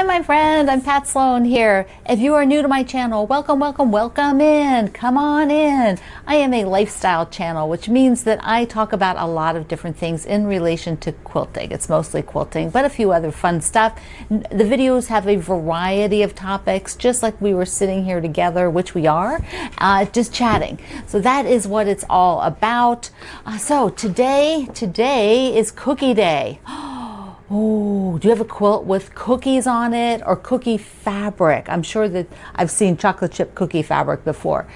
Hi my friend, I'm Pat Sloan here. If you are new to my channel, welcome, welcome, welcome in. Come on in. I am a lifestyle channel, which means that I talk about a lot of different things in relation to quilting. It's mostly quilting, but a few other fun stuff. The videos have a variety of topics, just like we were sitting here together, which we are, just chatting. So that is what it's all about. So today is cookie day. Oh, do you have a quilt with cookies on it or cookie fabric? I'm sure that I've seen chocolate chip cookie fabric before.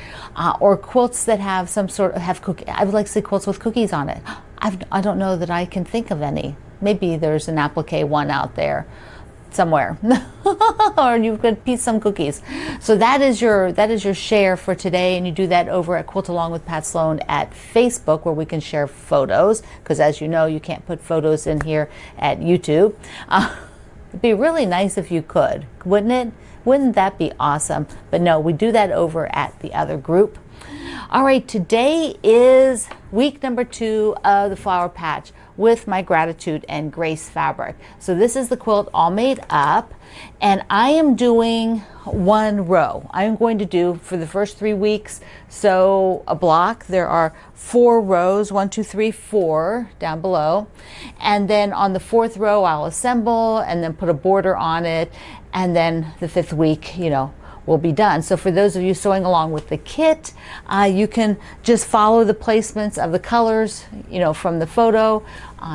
Or quilts that have some sort of, I would like to see quilts with cookies on it. I don't know that I can think of any. Maybe there's an applique one out there somewhere. Or you could piece some cookies. So that is your share for today, and you do that over at Quilt Along with Pat Sloan at Facebook, where we can share photos, because as you know, you can't put photos in here at YouTube. It'd be really nice if you could, wouldn't it? Wouldn't that be awesome? But no, we do that over at the other group. All right, today is week number 2 of the flower patch with my Gratitude and Grace fabric. So this is the quilt all made up, and I am doing one row. I'm going to do for the first 3 weeks, so a block. There are 4 rows, 1, 2, 3, 4 down below. And then on the 4th row, I'll assemble and then put a border on it. And then the 5th week, will be done. So for those of you sewing along with the kit, you can just follow the placements of the colors, from the photo.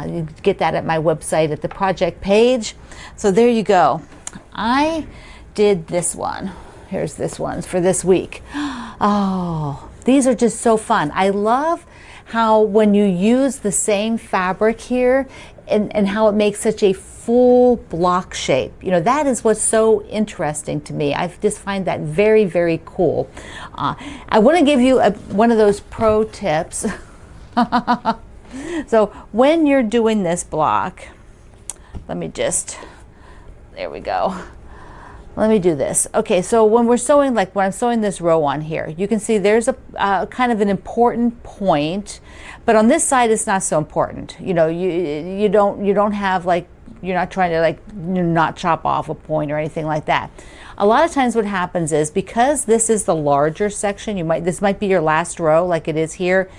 You get that at my website at the project page. So there you go. I did this one. Here's this one for this week. Oh, these are just so fun. I love how when you use the same fabric here and how it makes such a full block shape. That is what's so interesting to me. I just find that very, very cool. I want to give you one of those pro tips. So when you're doing this block, there we go. Let me do this. Okay, so when we're sewing, like when I'm sewing this row on here, you can see there's a kind of an important point, but on this side it's not so important. You don't have you're not trying to not chop off a point or anything like that. A lot of times what happens is, because this is the larger section, this might be your last row like it is here,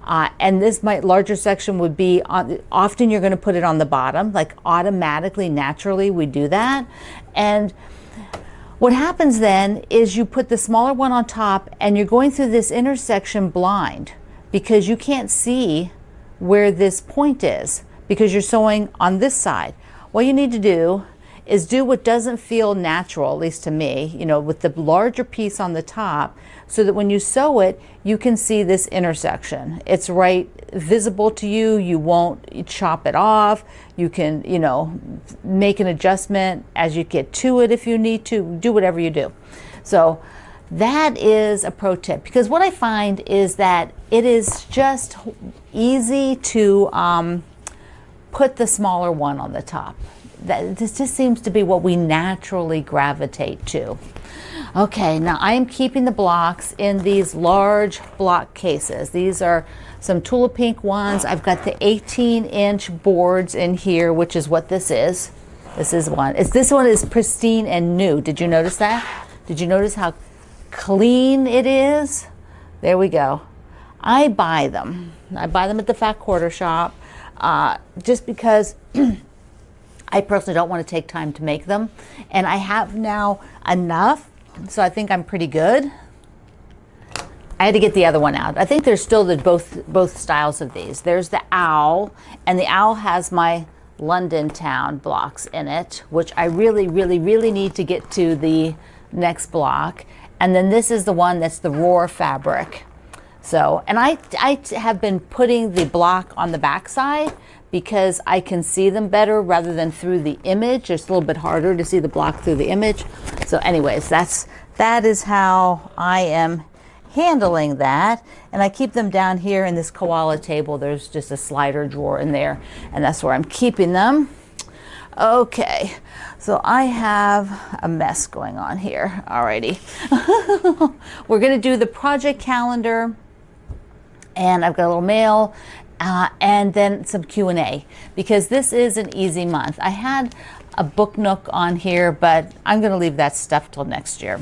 and this larger section would be often you're going to put it on the bottom, like automatically, naturally we do that. And what happens then is you put the smaller one on top, and you're going through this intersection blind because you can't see where this point is because you're sewing on this side. What you need to do is do what doesn't feel natural, at least to me, with the larger piece on the top, so that when you sew it, you can see this intersection. It's right visible to you. You won't chop it off. You can, make an adjustment as you get to it if you need to. Do whatever you do. So that is a pro tip, because what I find is that it is just easy to put the smaller one on the top. This just seems to be what we naturally gravitate to. Okay, now I am keeping the blocks in these large block cases. These are some Tula Pink ones. I've got the 18-inch boards in here, which is what this is. This is one. This one is pristine and new. Did you notice that? Did you notice how clean it is? There we go. I buy them. I buy them at the Fat Quarter Shop. Just because I personally don't want to take time to make them, and I have now enough, so I think I'm pretty good. I had to get the other one out. I think there's still both styles of these. There's the owl, and the owl has my London Town blocks in it, which I really, really, really need to get to the next block. And then this is the one that's the Roar fabric. So, and I have been putting the block on the back side because I can see them better rather than through the image. It's a little bit harder to see the block through the image. So anyways, that is how I am handling that. And I keep them down here in this koala table. There's just a slider drawer in there, and that's where I'm keeping them. Okay, so I have a mess going on here. Alrighty. We're gonna do the project calendar, and I've got a little mail, and then some Q&A, because this is an easy month. I had a book nook on here, but I'm going to leave that stuff till next year,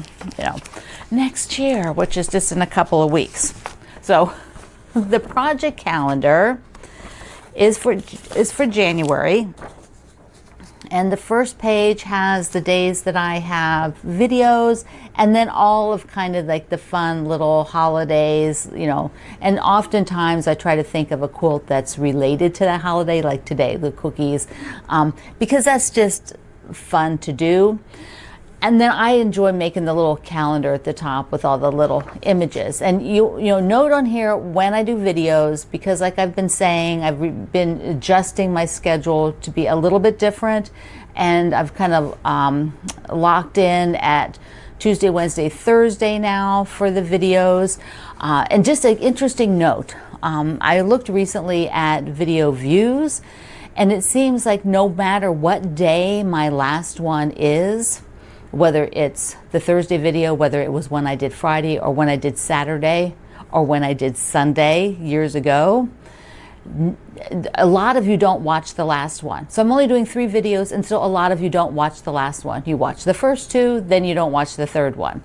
next year, which is just in a couple of weeks. So the project calendar is for January. And the first page has the days that I have videos, and then all of kind of like the fun little holidays, and oftentimes I try to think of a quilt that's related to that holiday, like today, the cookies, because that's just fun to do. And then I enjoy making the little calendar at the top with all the little images. And you note on here when I do videos, because like I've been saying, I've been adjusting my schedule to be a little bit different. And I've kind of locked in at Tuesday, Wednesday, Thursday now for the videos. And just an interesting note, I looked recently at video views, and it seems like no matter what day my last one is, whether it's the Thursday video, whether it was when I did Friday or when I did Saturday or when I did Sunday years ago, a lot of you don't watch the last one. So I'm only doing 3 videos, and so a lot of you don't watch the last one. You watch the first 2, then you don't watch the third one.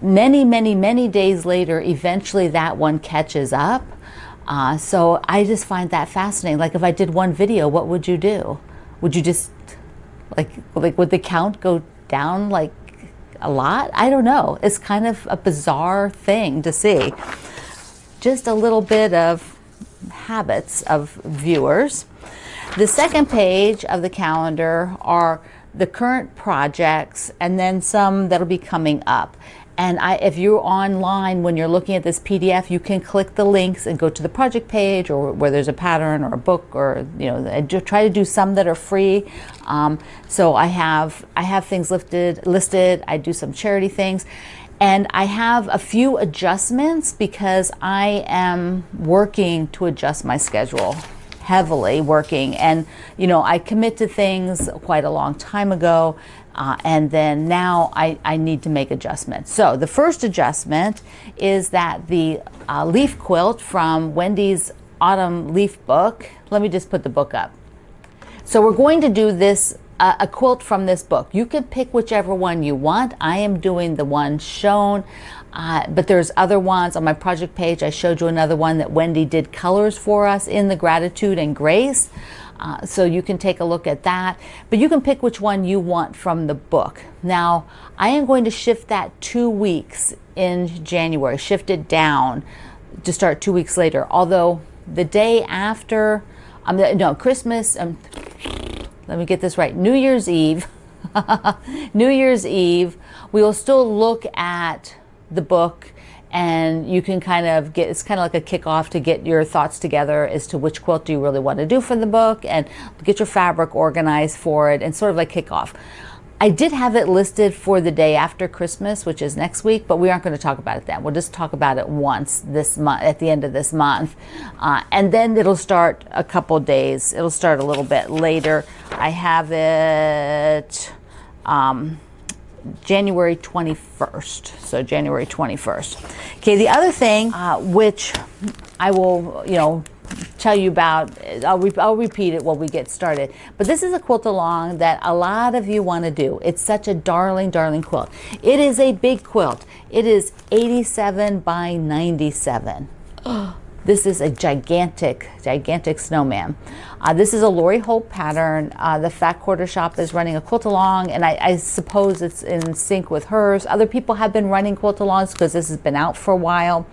Many, many, many days later, eventually that one catches up. So I just find that fascinating. Like if I did one video, what would you do? Would you just, like would the count go down like a lot? I don't know. It's kind of a bizarre thing to see. Just a little bit of habits of viewers. The second page of the calendar are the current projects and then some that'll be coming up. And if you're online, when you're looking at this PDF, you can click the links and go to the project page, or where there's a pattern or a book, or I try to do some that are free. So I have things listed. I do some charity things, and I have a few adjustments because I am working to adjust my schedule, heavily working, and I commit to things quite a long time ago. And then now I need to make adjustments. So the first adjustment is that the leaf quilt from Wendy's Autumn Leaf Book. Let me just put the book up. So we're going to do this, a quilt from this book. You can pick whichever one you want. I am doing the one shown, but there's other ones on my project page. I showed you another one that Wendy did colors for us in the Gratitude and Grace. So you can take a look at that, but you can pick which one you want from the book. Now, I am going to shift that 2 weeks in January, shift it down to start 2 weeks later. Although the day after, Christmas, let me get this right, New Year's Eve, New Year's Eve, we will still look at the book, and you can kind of it's kind of like a kickoff to get your thoughts together as to which quilt do you really want to do for the book, and get your fabric organized for it, and sort of like kickoff. I did have it listed for the day after Christmas, which is next week, but we aren't going to talk about it then. We'll just talk about it once this month, at the end of this month. And then it'll start a couple days. It'll start a little bit later. I have it January 21st. So January 21st. Okay, the other thing, which I will, tell you about, I'll repeat it when we get started. But this is a quilt along that a lot of you want to do. It's such a darling, darling quilt. It is a big quilt. It is 87 by 97. This is a gigantic, gigantic snowman. This is a Lori Holt pattern. The Fat Quarter Shop is running a quilt along, and I suppose it's in sync with hers. Other people have been running quilt alongs because this has been out for a while.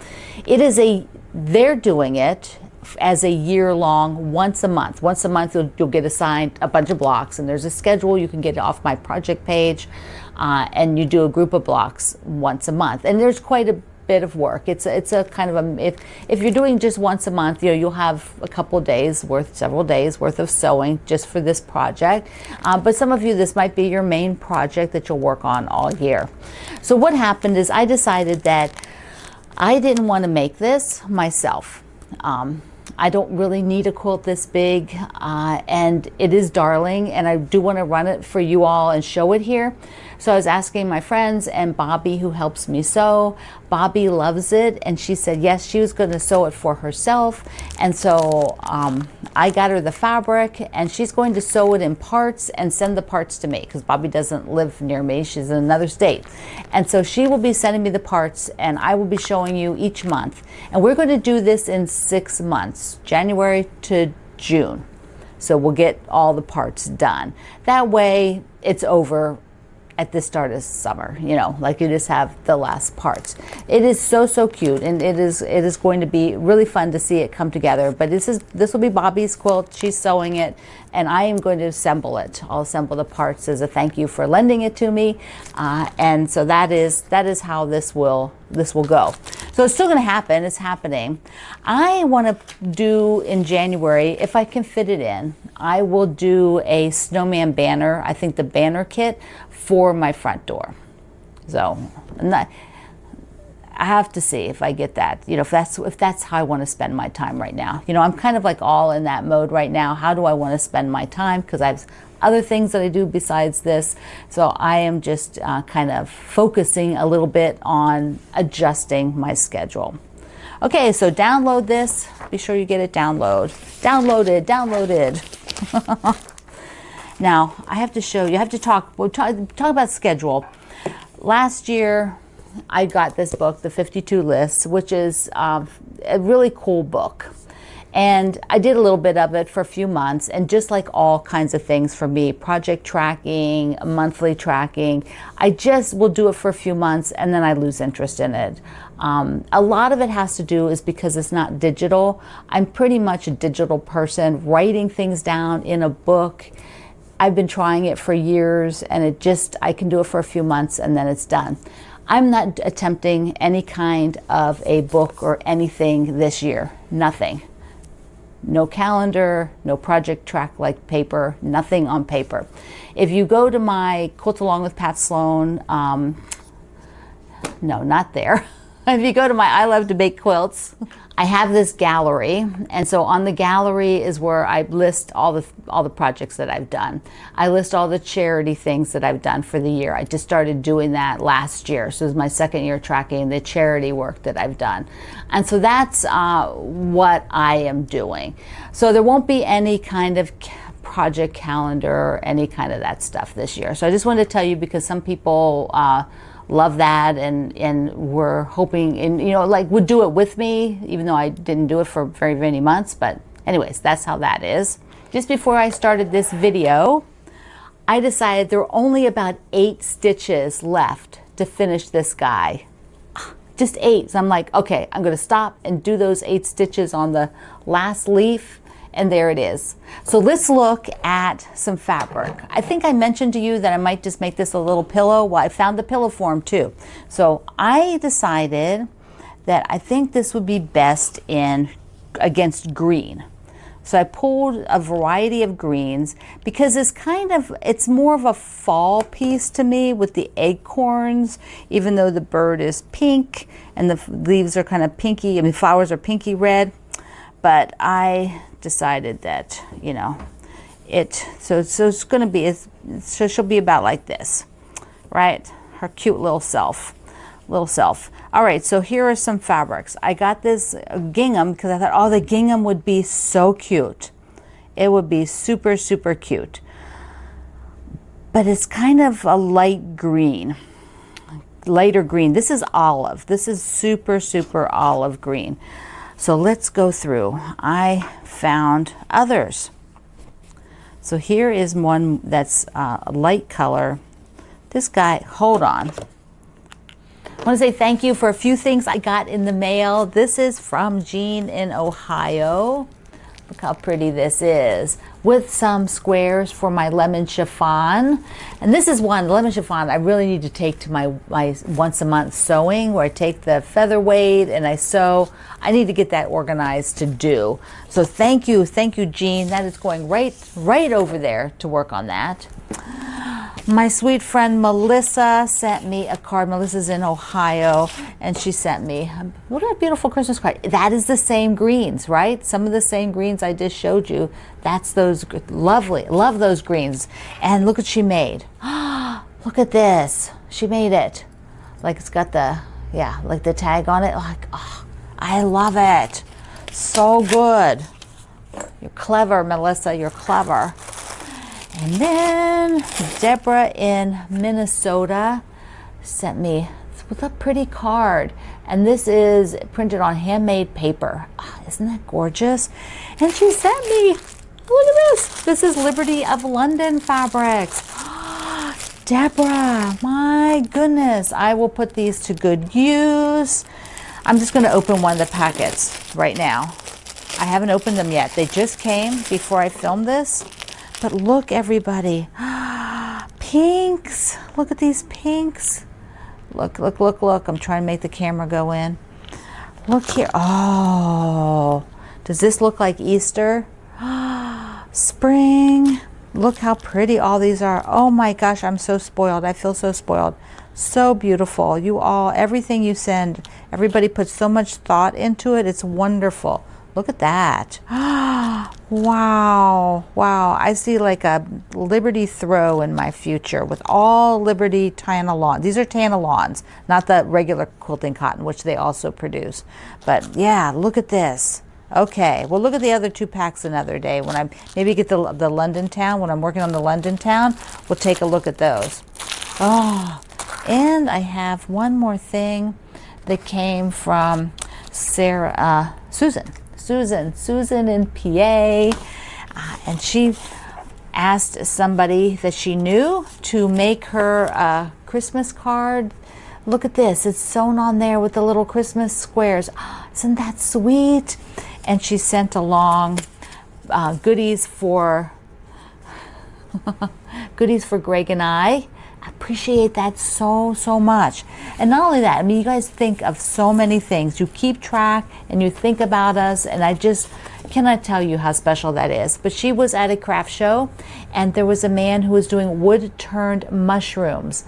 They're doing it as a year-long, once a month. Once a month, you'll get assigned a bunch of blocks, and there's a schedule. You can get it off my project page, and you do a group of blocks once a month. And there's quite a bit of work. It's a kind of a, if you're doing just once a month, you'll have a couple days worth, several days worth of sewing just for this project. But some of you, this might be your main project that you'll work on all year. So what happened is I decided that I didn't want to make this myself. I don't really need a quilt this big, and it is darling, and I do want to run it for you all and show it here. So I was asking my friends and Bobby, who helps me sew. Bobby loves it, and she said yes, she was going to sew it for herself. And so I got her the fabric, and she's going to sew it in parts and send the parts to me, because Bobby doesn't live near me. She's in another state. And so she will be sending me the parts, and I will be showing you each month. And we're going to do this in 6 months, January to June. So we'll get all the parts done. That way it's over at the start of summer, you know, like you just have the last parts. It is so cute, and it is going to be really fun to see it come together. But this will be Bobby's quilt. She's sewing it, and I am going to assemble it. I'll assemble the parts as a thank you for lending it to me, and so that is how this will go. So it's still going to happen. It's happening. I want to do in January, if I can fit it in, I will do a snowman banner. I think the banner kit for my front door. So I have to see if I get that, you know, if that's how I want to spend my time right now. You know, I'm kind of like all in that mode right now. How do I want to spend my time? Because I have other things that I do besides this. So I am just kind of focusing a little bit on adjusting my schedule. Okay, so download this. Be sure you get it downloaded. Now, I have to show you, I have to talk about schedule. Last year, I got this book, The 52 Lists, which is a really cool book. And I did a little bit of it for a few months, and just like all kinds of things for me, project tracking, monthly tracking, I just will do it for a few months and then I lose interest in it. A lot of it has to do is because it's not digital. I'm pretty much a digital person, writing things down in a book. I've been trying it for years, and I can do it for a few months and then it's done. I'm not attempting any kind of a book or anything this year. Nothing. No calendar, no project track like paper, nothing on paper. If you go to my Quilt Along with Pat Sloan, no, not there. If you go to my I Love to Bake Quilts, I have this gallery, and so on the gallery is where I list all the projects that I've done. I list all the charity things that I've done for the year. I just started doing that last year, so this is my second year tracking the charity work that I've done. And so that's what I am doing. So there won't be any kind of project calendar or any kind of that stuff this year. So I just wanted to tell you, because some people love that, and we're hoping, and you know, like would do it with me, even though I didn't do it for very many months. But anyways, that's how that is. Just before I started this video, I decided there were only about 8 stitches left to finish this guy. Just 8. So I'm like, okay, I'm going to stop and do those 8 stitches on the last leaf. And there it is. So let's look at some fabric. I think I mentioned to you that I might just make this a little pillow. Well, I found the pillow form too. So I decided that I think this would be best against green. So I pulled a variety of greens because it's more of a fall piece to me with the acorns, even though the bird is pink and the leaves are kind of pinky, flowers are pinky red. But I decided that, you know, so it's going to be, so she'll be about like this, right? Her cute little self. All right, so here are some fabrics. I got this gingham because I thought, oh, the gingham would be so cute. It would be super cute. But it's kind of a lighter green. This is olive. This is super olive green. So let's go through. I found others. So here is one that's a light color. This guy, hold on. I want to say thank you for a few things I got in the mail. This is from Jean in Ohio. Look how pretty this is, with some squares for my lemon chiffon. And this is one, lemon chiffon, I really need to take to my once a month sewing, where I take the featherweight and I sew. I need to get that organized to do. So thank you, Jean. That is going right over there to work on that. My sweet friend Melissa sent me a card. Melissa's in Ohio, and she sent me, look at that beautiful Christmas card. That is the same greens, right? Some of the same greens I just showed you. That's those lovely, love those greens. And look what she made. Look at this. She made it. Like it's got the, yeah, like the tag on it. Like, oh, I love it. So good. You're clever, Melissa. You're clever. And then Deborah in Minnesota sent me with a pretty card. And this is printed on handmade paper. Oh, isn't that gorgeous? And she sent me, look at this. This is Liberty of London fabrics. Oh, Deborah, my goodness. I will put these to good use. I'm just going to open one of the packets right now. I haven't opened them yet. They just came before I filmed this. But look, everybody. Pinks. Look at these pinks. Look, look, look, look. I'm trying to make the camera go in. Look here. Oh, does this look like Easter? Spring. Look how pretty all these are. Oh my gosh, I'm so spoiled. I feel so spoiled. So beautiful. You all, everything you send, everybody puts so much thought into it. It's wonderful. Look at that. Wow. Wow. I see like a Liberty throw in my future with all Liberty Tanalons. These are Tanalons, not the regular quilting cotton, which they also produce. But yeah, look at this. Okay. Well, look at the other 2 packs another day. When I maybe get the London Town, when I'm working on the London Town, we'll take a look at those. Oh, and I have one more thing that came from Susan in PA, and she asked somebody that she knew to make her a Christmas card. Look at this, it's sewn on there with the little Christmas squares. Isn't that sweet? And she sent along goodies for Greg and I. Appreciate that so much. And not only that, I mean, you guys think of so many things. You keep track and you think about us, and I just cannot tell you how special that is. But she was at a craft show, and there was a man who was doing wood-turned mushrooms.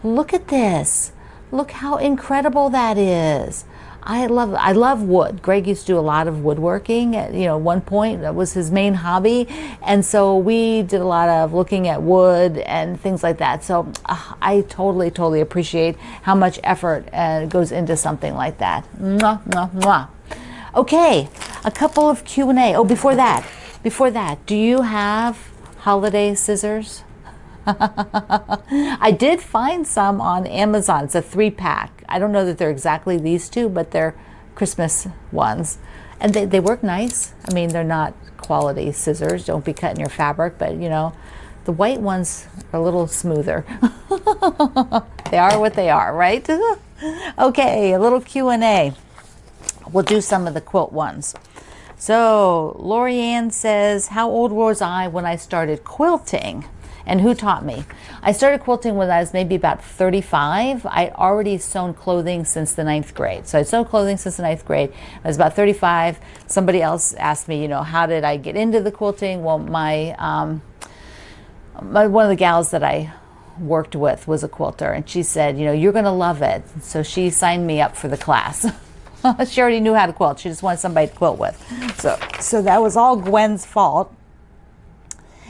Look at this. Look how incredible that is. I love wood. Greg used to do a lot of woodworking. At one point that was his main hobby, and so we did a lot of looking at wood and things like that. So I totally appreciate how much effort goes into something like that. Mwah, mwah, mwah. Okay, a couple of Q&A. Oh, before that, do you have holiday scissors? I did find some on Amazon. It's a 3-pack. I don't know that they're exactly these 2, but they're Christmas ones. And they work nice. I mean, they're not quality scissors. Don't be cutting your fabric, but the white ones are a little smoother. They are what they are, right? Okay, a little Q&A. We'll do some of the quilt ones. So, Lorianne says, how old was I when I started quilting? And who taught me? I started quilting when I was maybe about 35. I already sewn clothing since the 9th grade. So I sewed clothing since the 9th grade. I was about 35. Somebody else asked me, how did I get into the quilting? Well, my one of the gals that I worked with was a quilter, and she said, you're going to love it. So she signed me up for the class. She already knew how to quilt. She just wanted somebody to quilt with. So that was all Gwen's fault.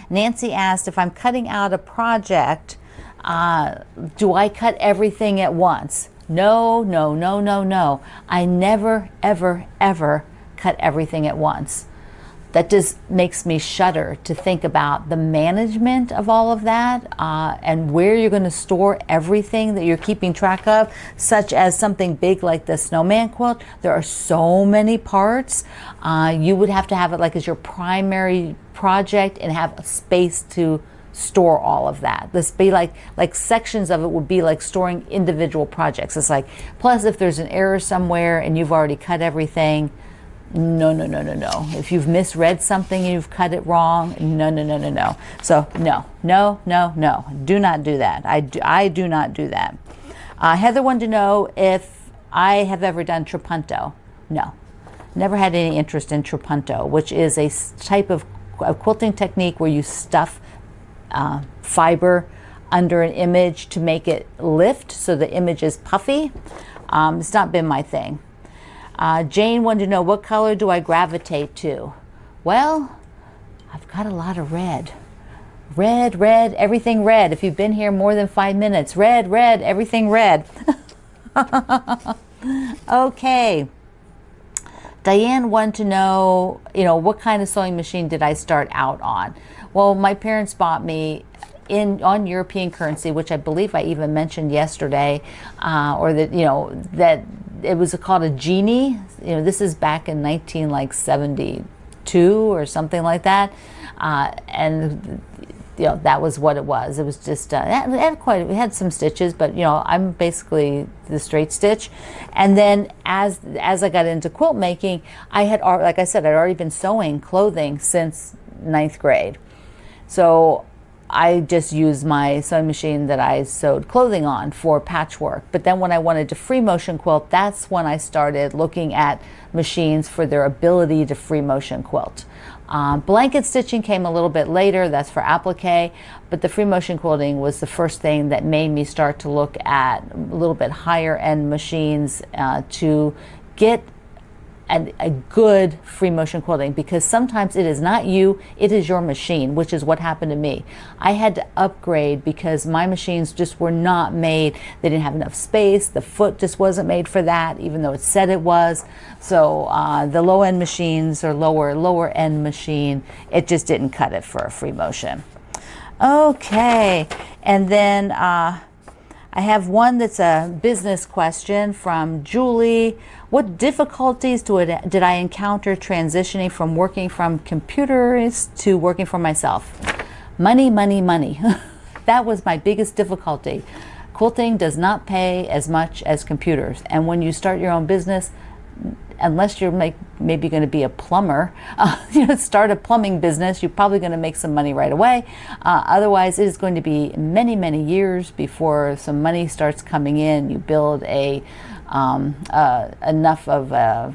Nancy asked if I'm cutting out a project, do I cut everything at once? No. I never, ever cut everything at once. That just makes me shudder to think about the management of all of that and where you're going to store everything that you're keeping track of, such as something big like the snowman quilt. There are so many parts. You would have to have it like as your primary project and have a space to store all of that. This be like sections of it would be like storing individual projects. It's like, plus if there's an error somewhere and you've already cut everything, no. If you've misread something and you've cut it wrong, no. So no. Do not do that. I do not do that. Heather wanted to know if I have ever done trapunto. No, never had any interest in trapunto, which is a type of quilting technique where you stuff fiber under an image to make it lift so the image is puffy. It's not been my thing. Jane wanted to know, what color do I gravitate to? Well, I've got a lot of red. Red, red, everything red. If you've been here more than 5 minutes, red, red, everything red. Okay. Diane wanted to know, what kind of sewing machine did I start out on? Well, my parents bought me on European currency, which I believe I even mentioned yesterday, or that, that it was called a Genie. This is back in 1972 or something like that. And that was what it was. It was just it had some stitches, but I'm basically the straight stitch. And then as I got into quilt making, like I said, I'd already been sewing clothing since 9th grade. So I just used my sewing machine that I sewed clothing on for patchwork. But then when I wanted to free motion quilt, that's when I started looking at machines for their ability to free motion quilt. Blanket stitching came a little bit later, that's for applique, but the free motion quilting was the first thing that made me start to look at a little bit higher end machines to get a good free motion quilting, because sometimes it is not you, it is your machine, which is what happened to me. I had to upgrade because my machines just were not made. They didn't have enough space. The foot just wasn't made for that, even though it said it was. So the low end machines or lower end machine, it just didn't cut it for a free motion. Okay, and then I have one that's a business question from Julie. What difficulties did I encounter transitioning from working from computers to working for myself? Money, money, money. That was my biggest difficulty. Quilting does not pay as much as computers. And when you start your own business, unless you're maybe going to be a plumber, start a plumbing business, you're probably going to make some money right away. Otherwise, it is going to be many, many years before some money starts coming in. You build enough of a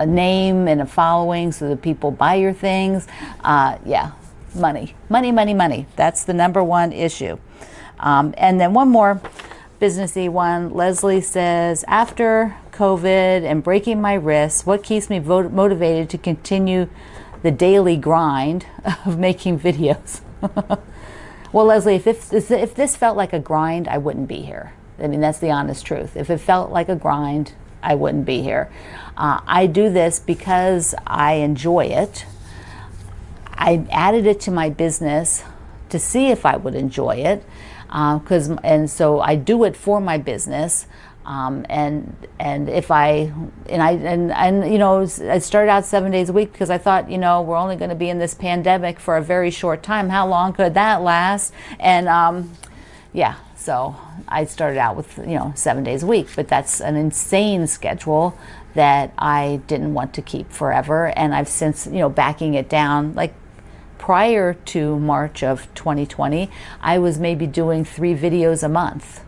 name and a following so that people buy your things. Money, money, money, money. That's the number one issue. And then one more businessy one. Leslie says, after COVID and breaking my wrists, what keeps me motivated to continue the daily grind of making videos? Well, Leslie, if this felt like a grind, I wouldn't be here. I mean, that's the honest truth. If it felt like a grind, I wouldn't be here. I do this because I enjoy it. I added it to my business to see if I would enjoy it, and so I do it for my business. And if I started out 7 days a week because I thought, we're only going to be in this pandemic for a very short time. How long could that last? And so I started out with 7 days a week, but that's an insane schedule that I didn't want to keep forever. And I've since backing it down. Like prior to March of 2020, I was maybe doing 3 videos a month.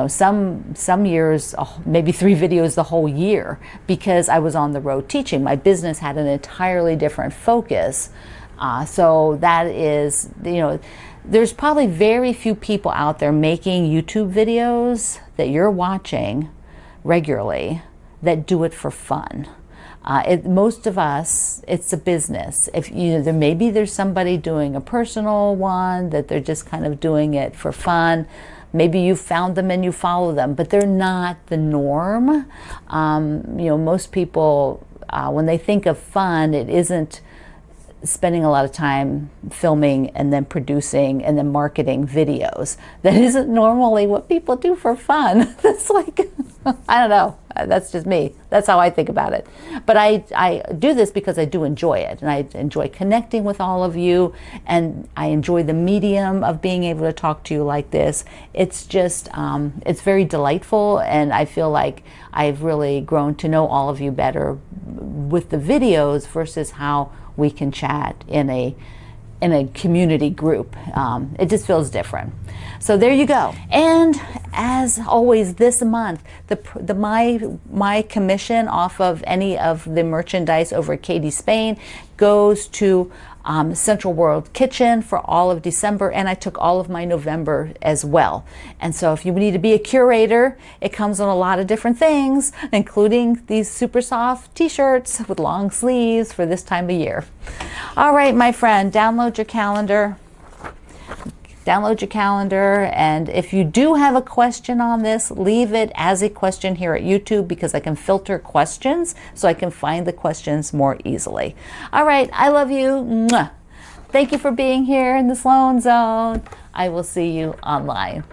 Some years, maybe 3 videos the whole year, because I was on the road teaching. My business had an entirely different focus. So that is, there's probably very few people out there making YouTube videos that you're watching regularly that do it for fun. Most of us, it's a business. If maybe there's somebody doing a personal one that they're just kind of doing it for fun. Maybe you found them and you follow them, but they're not the norm. Most people, when they think of fun, it isn't spending a lot of time filming and then producing and then marketing videos. That isn't normally what people do for fun. That's like, I don't know. That's just me. That's how I think about it. But I do this because I do enjoy it, and I enjoy connecting with all of you, and I enjoy the medium of being able to talk to you like this. It's just, it's very delightful, and I feel like I've really grown to know all of you better with the videos versus how we can chat in a community group. It just feels different. So there you go. And as always, this month, my commission off of any of the merchandise over at Katie Spain goes to Central World Kitchen for all of December, and I took all of my November as well. And so if you need to be a curator, it comes on a lot of different things, including these super soft t-shirts with long sleeves for this time of year. All right, my friend, download your calendar. Download your calendar, and if you do have a question on this, leave it as a question here at YouTube, because I can filter questions so I can find the questions more easily. All right, I love you. Mwah. Thank you for being here in the Sloan Zone. I will see you online.